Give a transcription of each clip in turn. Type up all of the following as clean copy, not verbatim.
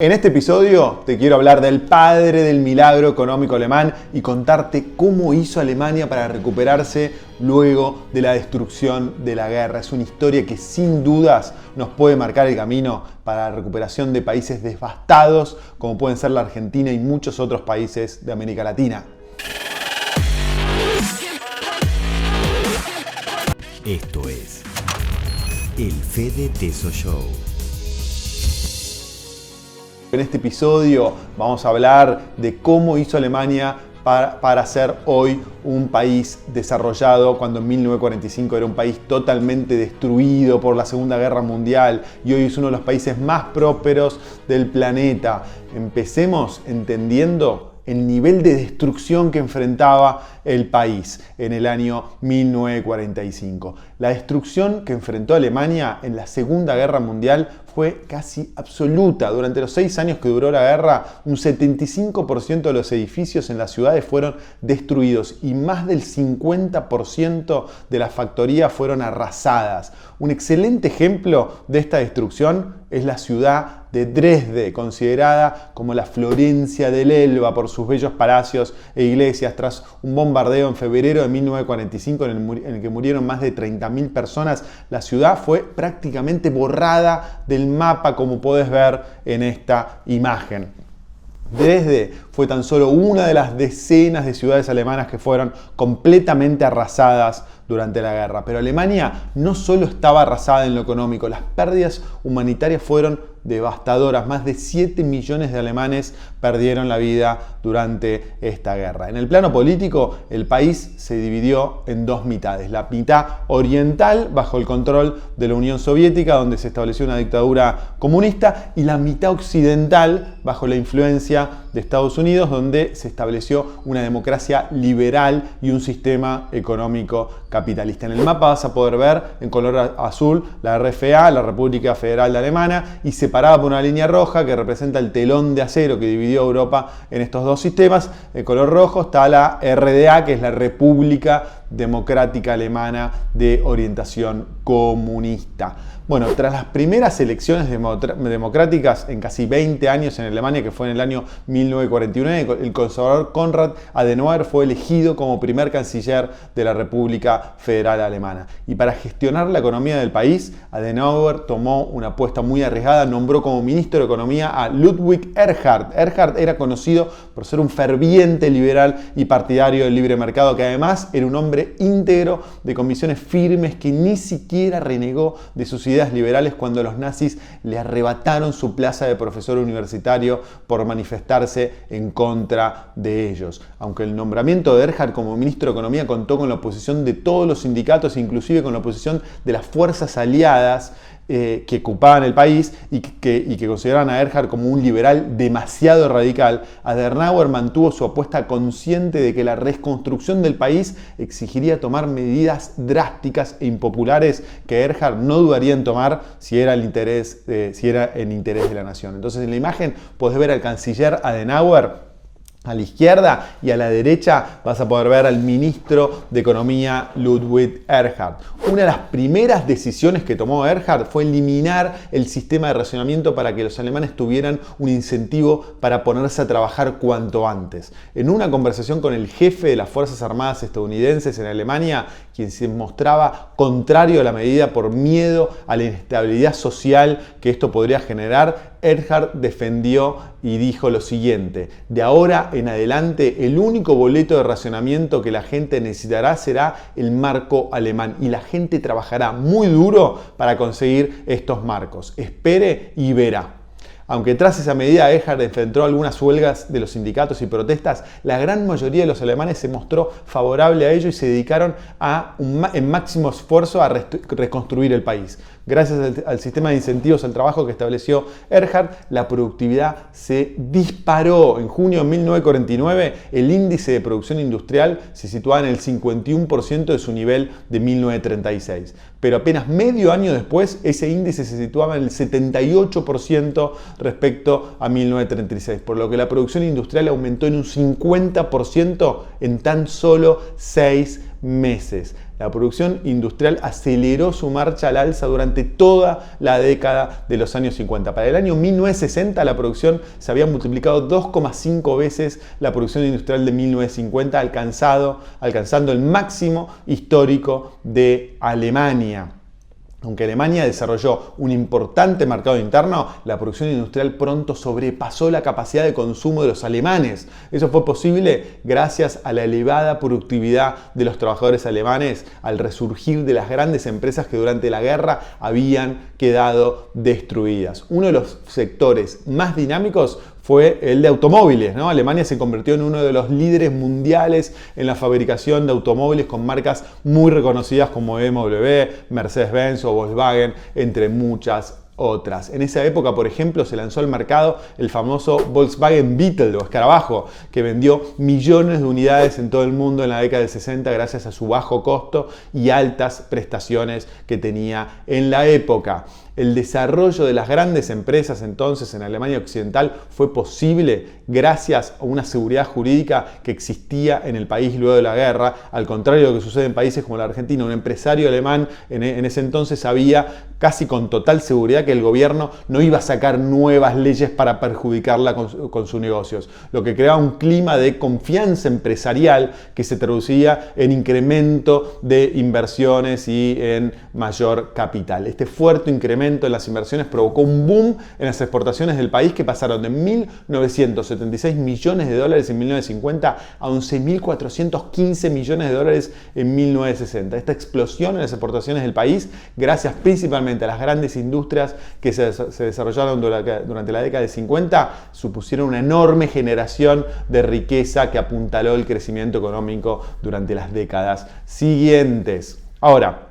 En este episodio te quiero hablar del padre del milagro económico alemán y contarte cómo hizo Alemania para recuperarse luego de la destrucción de la guerra. Es una historia que sin dudas nos puede marcar el camino para la recuperación de países devastados como pueden ser la Argentina y muchos otros países de América Latina. Esto es el Fede Teso Show. En este episodio vamos a hablar de cómo hizo Alemania para ser hoy un país desarrollado cuando en 1945 era un país totalmente destruido por la Segunda Guerra Mundial y hoy es uno de los países más prósperos del planeta. Empecemos entendiendo el nivel de destrucción que enfrentaba el país en el año 1945. La destrucción que enfrentó Alemania en la Segunda Guerra Mundial fue casi absoluta. Durante los 6 años que duró la guerra, un 75% de los edificios en las ciudades fueron destruidos y más del 50% de las factorías fueron arrasadas. Un excelente ejemplo de esta destrucción es la ciudad de Dresde, considerada como la Florencia del Elba por sus bellos palacios e iglesias. Tras un bombardeo en febrero de 1945 en el que murieron más de 30.000 personas, la ciudad fue prácticamente borrada del mapa, como podés ver en esta imagen. Dresde fue tan solo una de las decenas de ciudades alemanas que fueron completamente arrasadas durante la guerra. Pero Alemania no solo estaba arrasada en lo económico, las pérdidas humanitarias fueron devastadoras. Más de 7 millones de alemanes perdieron la vida durante esta guerra. En el plano político, el país se dividió en dos mitades. La mitad oriental, bajo el control de la Unión Soviética, donde se estableció una dictadura comunista, y la mitad occidental, bajo la influencia de Estados Unidos, donde se estableció una democracia liberal y un sistema económico capitalista. En el mapa vas a poder ver en color azul la RFA, la República Federal de Alemania, y separada por una línea roja que representa el telón de acero que dividió Europa en estos dos sistemas. En color rojo está la RDA, que es la República Democrática Alemana de orientación comunista. Bueno, tras las primeras elecciones democráticas en casi 20 años en Alemania, que fue en el año 1949, el conservador Konrad Adenauer fue elegido como primer canciller de la República Federal Alemana. Y para gestionar la economía del país, Adenauer tomó una apuesta muy arriesgada, nombró como ministro de Economía a Ludwig Erhard. Erhard era conocido por ser un ferviente liberal y partidario del libre mercado, que además era un hombre íntegro de convicciones firmes que ni siquiera renegó de sus ideas liberales cuando los nazis le arrebataron su plaza de profesor universitario por manifestarse en contra de ellos. Aunque el nombramiento de Erhard como ministro de Economía contó con la oposición de todos los sindicatos, inclusive con la oposición de las fuerzas aliadas que ocupaban el país y que consideraban a Erhard como un liberal demasiado radical, Adenauer mantuvo su apuesta consciente de que la reconstrucción del país exigiría tomar medidas drásticas e impopulares que Erhard no dudaría en tomar si era en interés de la nación. Entonces en la imagen podés ver al canciller Adenauer a la izquierda, y a la derecha vas a poder ver al ministro de Economía Ludwig Erhard. Una de las primeras decisiones que tomó Erhard fue eliminar el sistema de racionamiento para que los alemanes tuvieran un incentivo para ponerse a trabajar cuanto antes. En una conversación con el jefe de las Fuerzas Armadas estadounidenses en Alemania, quien se mostraba contrario a la medida por miedo a la inestabilidad social que esto podría generar, Erhard defendió y dijo lo siguiente: de ahora en adelante el único boleto de racionamiento que la gente necesitará será el marco alemán, y la gente trabajará muy duro para conseguir estos marcos. Espere y verá. Aunque tras esa medida Erhard enfrentó algunas huelgas de los sindicatos y protestas, la gran mayoría de los alemanes se mostró favorable a ello y se dedicaron en máximo esfuerzo a reconstruir el país. Gracias al sistema de incentivos al trabajo que estableció Erhard, la productividad se disparó. En junio de 1949, el índice de producción industrial se situaba en el 51% de su nivel de 1936. Pero apenas medio año después, ese índice se situaba en el 78% respecto a 1936, por lo que la producción industrial aumentó en un 50% en tan solo 6 meses. La producción industrial aceleró su marcha al alza durante toda la década de los años 50. Para el año 1960 la producción se había multiplicado 2,5 veces la producción industrial de 1950, alcanzando el máximo histórico de Alemania. Aunque Alemania desarrolló un importante mercado interno, la producción industrial pronto sobrepasó la capacidad de consumo de los alemanes. Eso fue posible gracias a la elevada productividad de los trabajadores alemanes al resurgir de las grandes empresas que durante la guerra habían quedado destruidas. Uno de los sectores más dinámicos fue el de automóviles, ¿no? Alemania se convirtió en uno de los líderes mundiales en la fabricación de automóviles con marcas muy reconocidas como BMW, Mercedes-Benz o Volkswagen, entre muchas otras. En esa época, por ejemplo, se lanzó al mercado el famoso Volkswagen Beetle o escarabajo, que vendió millones de unidades en todo el mundo en la década del 60 gracias a su bajo costo y altas prestaciones que tenía en la época. El desarrollo de las grandes empresas entonces en Alemania Occidental fue posible gracias a una seguridad jurídica que existía en el país luego de la guerra. Al contrario de lo que sucede en países como la Argentina, un empresario alemán en ese entonces sabía casi con total seguridad que el gobierno no iba a sacar nuevas leyes para perjudicarla con sus negocios, lo que creaba un clima de confianza empresarial que se traducía en incremento de inversiones y en mayor capital. Este fuerte incremento en las inversiones provocó un boom en las exportaciones del país que pasaron de 1.976 millones de dólares en 1950 a 11.415 millones de dólares en 1960. Esta explosión en las exportaciones del país, gracias principalmente a las grandes industrias que se desarrollaron durante la década de 50, supusieron una enorme generación de riqueza que apuntaló el crecimiento económico durante las décadas siguientes. Ahora,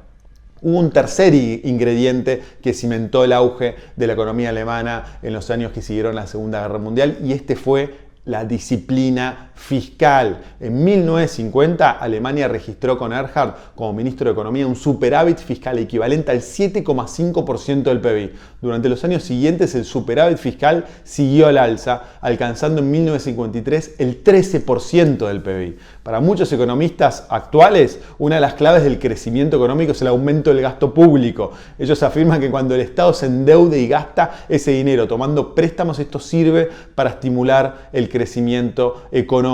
hubo un tercer ingrediente que cimentó el auge de la economía alemana en los años que siguieron la Segunda Guerra Mundial y este fue la disciplina fiscal. En 1950, Alemania registró con Erhard como ministro de Economía un superávit fiscal equivalente al 7,5% del PBI. Durante los años siguientes, el superávit fiscal siguió al alza, alcanzando en 1953 el 13% del PBI. Para muchos economistas actuales, una de las claves del crecimiento económico es el aumento del gasto público. Ellos afirman que cuando el Estado se endeude y gasta ese dinero tomando préstamos, esto sirve para estimular el crecimiento económico.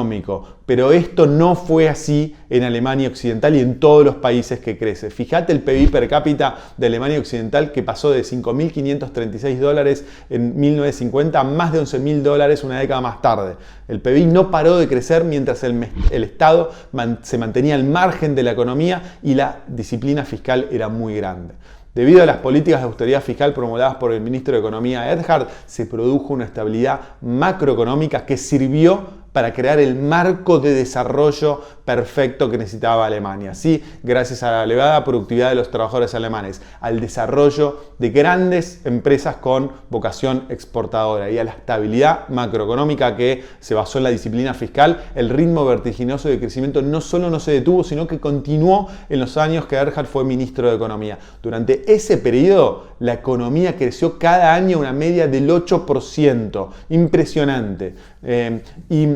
Pero esto no fue así en Alemania Occidental y en todos los países que crece. Fíjate el PBI per cápita de Alemania Occidental que pasó de 5.536 dólares en 1950 a más de 11.000 dólares una década más tarde. El PBI no paró de crecer mientras el Estado se mantenía al margen de la economía y la disciplina fiscal era muy grande. Debido a las políticas de austeridad fiscal promulgadas por el ministro de Economía Erhard, se produjo una estabilidad macroeconómica que sirvió para crear el marco de desarrollo perfecto que necesitaba Alemania. Así, gracias a la elevada productividad de los trabajadores alemanes, al desarrollo de grandes empresas con vocación exportadora y a la estabilidad macroeconómica que se basó en la disciplina fiscal, el ritmo vertiginoso de crecimiento no solo no se detuvo, sino que continuó en los años que Erhard fue ministro de Economía. Durante ese periodo, la economía creció cada año una media del 8%. Impresionante. Y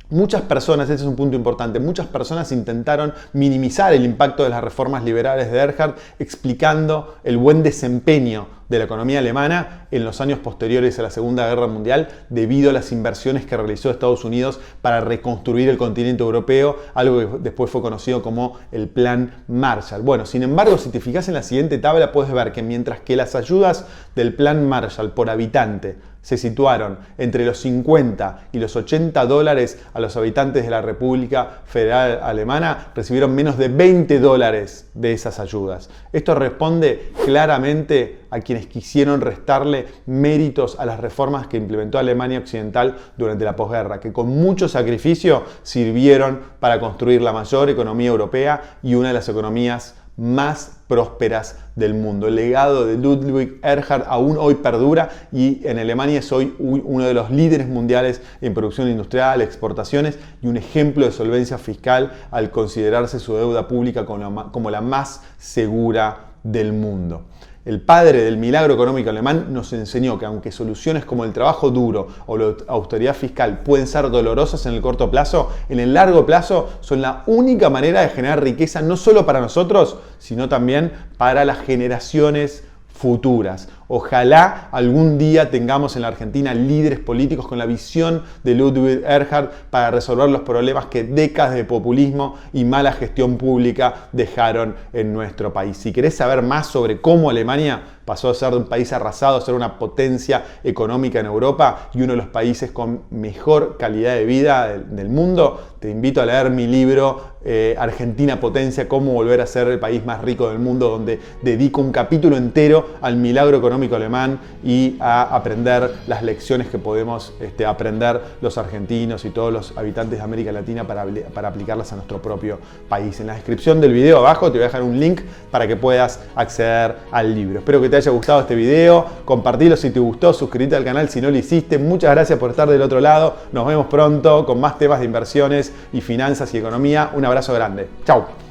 muchas personas, ese es un punto importante, muchas personas intentaron minimizar el impacto de las reformas liberales de Erhard explicando el buen desempeño de la economía alemana en los años posteriores a la Segunda Guerra Mundial debido a las inversiones que realizó Estados Unidos para reconstruir el continente europeo, algo que después fue conocido como el Plan Marshall. Bueno, sin embargo, si te fijas en la siguiente tabla puedes ver que mientras que las ayudas del Plan Marshall por habitante se situaron entre los 50 y los 80 dólares a los habitantes de la República Federal Alemana, recibieron menos de 20 dólares de esas ayudas. Esto responde claramente a quienes quisieron restarle méritos a las reformas que implementó Alemania Occidental durante la posguerra, que con mucho sacrificio sirvieron para construir la mayor economía europea y una de las economías más prósperas del mundo. El legado de Ludwig Erhard aún hoy perdura y en Alemania es hoy uno de los líderes mundiales en producción industrial, exportaciones y un ejemplo de solvencia fiscal al considerarse su deuda pública como la más segura del mundo. El padre del milagro económico alemán nos enseñó que aunque soluciones como el trabajo duro o la austeridad fiscal pueden ser dolorosas en el corto plazo, en el largo plazo son la única manera de generar riqueza no solo para nosotros, sino también para las generaciones futuras. Ojalá algún día tengamos en la Argentina líderes políticos con la visión de Ludwig Erhard para resolver los problemas que décadas de populismo y mala gestión pública dejaron en nuestro país. Si querés saber más sobre cómo Alemania pasó a ser de un país arrasado a ser una potencia económica en Europa y uno de los países con mejor calidad de vida del mundo, te invito a leer mi libro Argentina Potencia, cómo volver a ser el país más rico del mundo, donde dedico un capítulo entero al milagro económico alemán y a aprender las lecciones que podemos aprender los argentinos y todos los habitantes de América Latina para aplicarlas a nuestro propio país. En la descripción del video abajo te voy a dejar un link para que puedas acceder al libro. Espero que te haya gustado este video, compartilo si te gustó, suscríbete al canal si no lo hiciste. Muchas gracias por estar del otro lado. Nos vemos pronto con más temas de inversiones y finanzas y economía. Un abrazo grande. Chau.